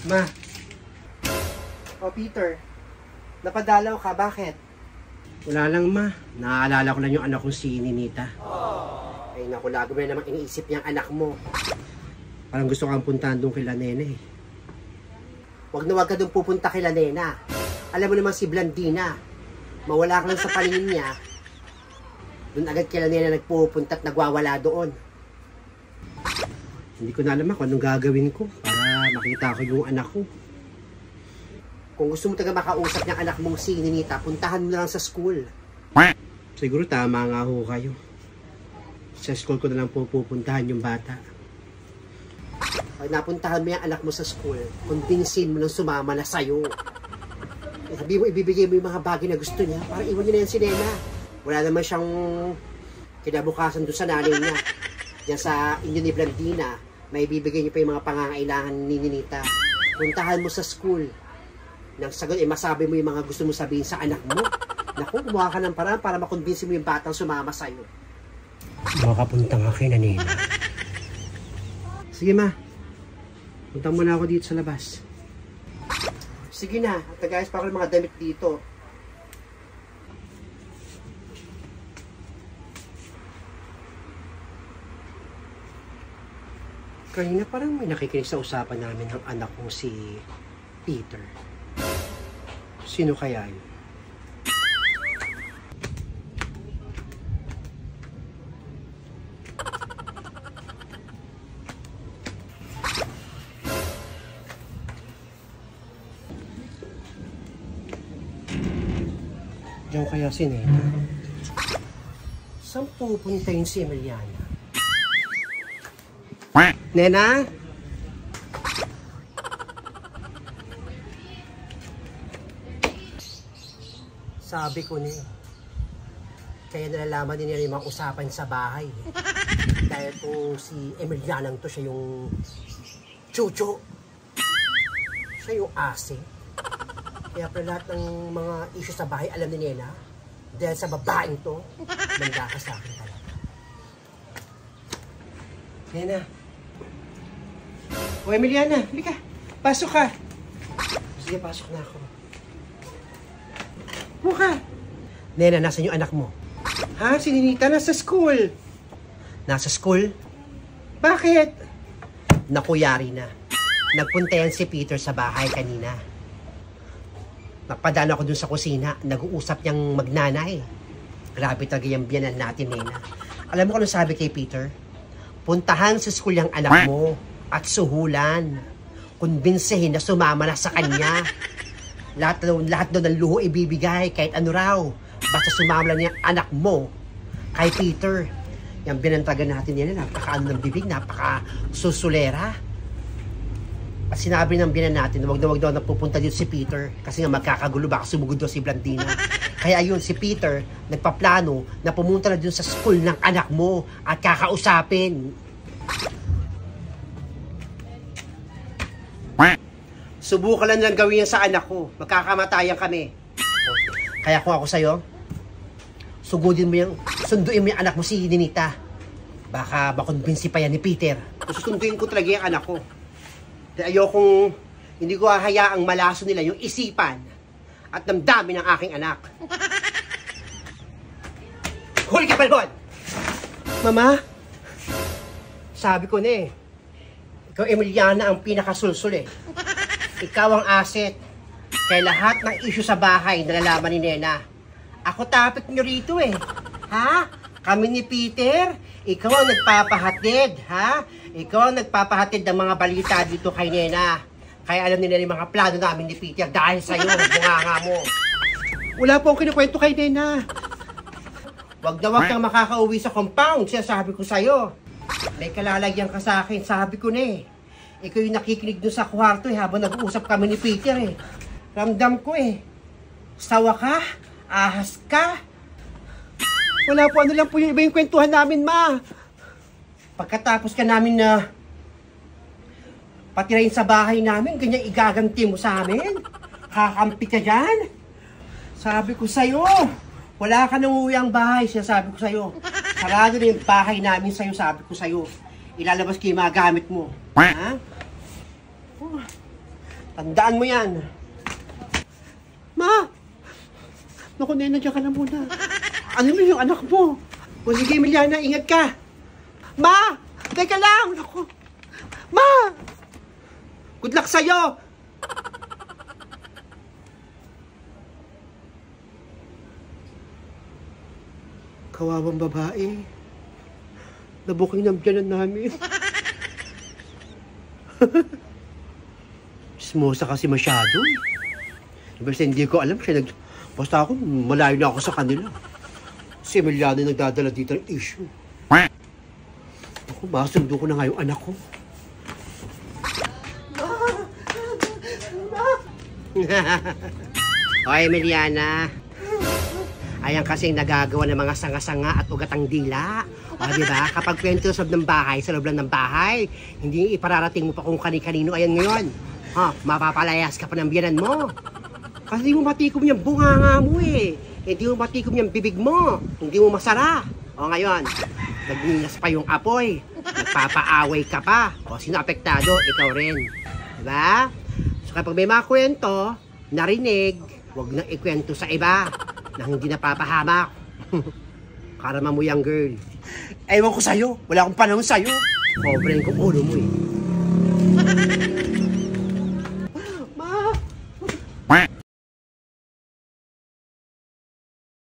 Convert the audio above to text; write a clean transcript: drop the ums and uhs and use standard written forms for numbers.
Ma. O, Peter. Napadalaw ka, bakit? Wala lang, ma. Naaalala ko lang yung anak kong si Ninita. Ay, naku, lagi mo na namang iniisip niyang anak mo. Parang gusto kang puntahan doon kila Nene eh. Huwag na huwag ka doon pupunta kila Nena. Alam mo naman si Blandina. Mawala ka lang sa paningin niya. Doon agad kila Nena nagpupunta at nagwawala doon. Hindi ko na alam kung anong gagawin ko para makita ko yung anak ko. Kung gusto mo taga makausap niyang anak mong si Ninita, puntahan mo na lang sa school. Siguro tama nga ho kayo. Sa school ko na lang pupuntahan yung bata. Pag napuntahan mo yung anak mo sa school, kumbinsin mo nang sumama na sa'yo. Sabi mo, ibibigay mo yung mga bagay na gusto niya, para iwan niya na yan si Nena. Wala naman siyang kinabukasan doon sa nanay niya. Diyan sa inyo ni Blandina, may ibibigay niyo pa yung mga pangangailangan ni Ninita. Puntahan mo sa school. Nang sagot, masabi mo yung mga gusto mo sabihin sa anak mo. Naku, gumawa ka ng paraan para makumbinsin mo yung batang sumama sa'yo. Makapunta nga kay Nena. Sige, ma. Punta muna ako dito sa labas. Sige na, at nagayos pa ako ng mga damit dito. Kanina parang may nakikinig sa usapan namin ng anak kong si Peter. Sino kaya yun? Diyan kaya si Nena? Saan pupunta yung si Emiliana? Nena? Sabi ko na eh. Kaya nalalaman din nila yung mga usapan sa bahay. Dahil po si Emilianang to, siya yung chucho. Siya yung ase. Kaya pala lahat ng mga issue sa bahay alam ni Nena. Dahil sa babaeng to, manda ka sa akin talaga. Nena. O Emiliana, halika. Pasok ka. Sige, pasok na ako. Buka. Nena, nasan yung anak mo? Ha? Si Ninita nasa school. Nasa school? Bakit? Naku, yari na. Nagpunta yan si Peter sa bahay kanina. Napadaan ako dun sa kusina. Nag-uusap niyang magnanay. Grabe talaga yung biyanan natin, Nena. Alam mo kung ano sabi kay Peter? Puntahan sa school yung anak mo at suhulan. Kumbinsihin na sumama na sa kanya. Lahat daw ng luho ibibigay, kahit ano raw. Basta sumama lang yung anak mo kay Peter. Yung binantagan natin yan, napaka-ano ng bibig, napaka-susulera. At sinabi ng binan natin, wag na napupunta dito si Peter kasi nga magkakagulo, baka sumugod daw si Blandina. Kaya yun, si Peter nagpaplano na pumunta na dun sa school ng anak mo at kakausapin. Subukan lang gawin yan sa anak ko. Magkakamatayan kami. Kaya kung ako sa'yo, sunduin mo yung anak mo si Ninita. Baka makumbinsi pa yan ni Peter. Susunduin ko talaga yung anak ko. Dahil ayokong, hindi ko hahayaang malaso nila yung isipan at damdamin ng aking anak. Huli ka, Balbon! Mama? Sabi ko na eh, ikaw Emiliana ang pinakasulsul eh. Ikaw ang asset. Kaya lahat ng issue sa bahay nalalaman ni Nena. Ako topic nyo rito eh. Ha? Kami ni Peter, ikaw ang nagpapahatid, ha? Ikaw ang nagpapahatid ng mga balita dito kay Nena. Kaya alam nila yung mga plano namin ni Peter dahil sa'yo, bunganga mo. Wala po akong kinukwento kay Nena. Wag na wag kang makakauwi sa compound, sabi ko sa'yo. May kalalagyan ka sa akin, sabi ko na eh. Ikaw yung nakikinig doon sa kwarto eh, habang nag-uusap kami ni Peter eh. Ramdam ko eh. Sawa ka? Ahas ka? Wala po, ano lang po yung iba yung kwentuhan namin, ma. Pagkatapos ka namin na patirain sa bahay namin, ganyan igaganti mo sa amin? Kakampi ka dyan? Sabi ko sa'yo, wala ka nang uwi ang bahay, sabi ko sa'yo. Sarado na yung bahay namin sa'yo, sabi ko sa'yo. Ilalabas ko yung mga gamit mo. Ha? Tandaan mo yan. Ma! Naku, Nena, dyan ka na muna. Ano mo yung anak mo? O sige, Emiliana, ingat ka. Ma! Teka lang! Naku! Ma! Good luck sa'yo! Kawawang babae. Nabuking ng biyanan namin. Smosa kasi masyado. Basta hindi ko alam siya basta ako, malayo na ako sa kanila. Si Emiliano nagdadala dito ng issue. Ako, masundo ko na nga yung anak ko. Hoy, Emiliana. Ayan kasing nagagawa ng mga sanga-sanga at ugatang dila. O, di ba? Kapag kwento sa loob ng bahay, sa loob lang ng bahay, hindi ipararating mo pa kung kani-kanino. Ayan ngayon. Ha, mapapalayas ka pa ng biyanan mo. Kasi hindi mo matikom yung bunganga mo eh. Hindi mo matikom yung bibig mo. Hindi mo masara. O ngayon, nagnilas pa yung apoy. Nagpapaaway ka pa. O sino apektado? Ikaw rin. Diba? So kapag may mga kwento, narinig, huwag nang ikwento sa iba na hindi napapahamak. Karama mo yung girl. Ewan ko sa'yo. Wala akong panahon sa'yo. Pobre ko ulo mo eh.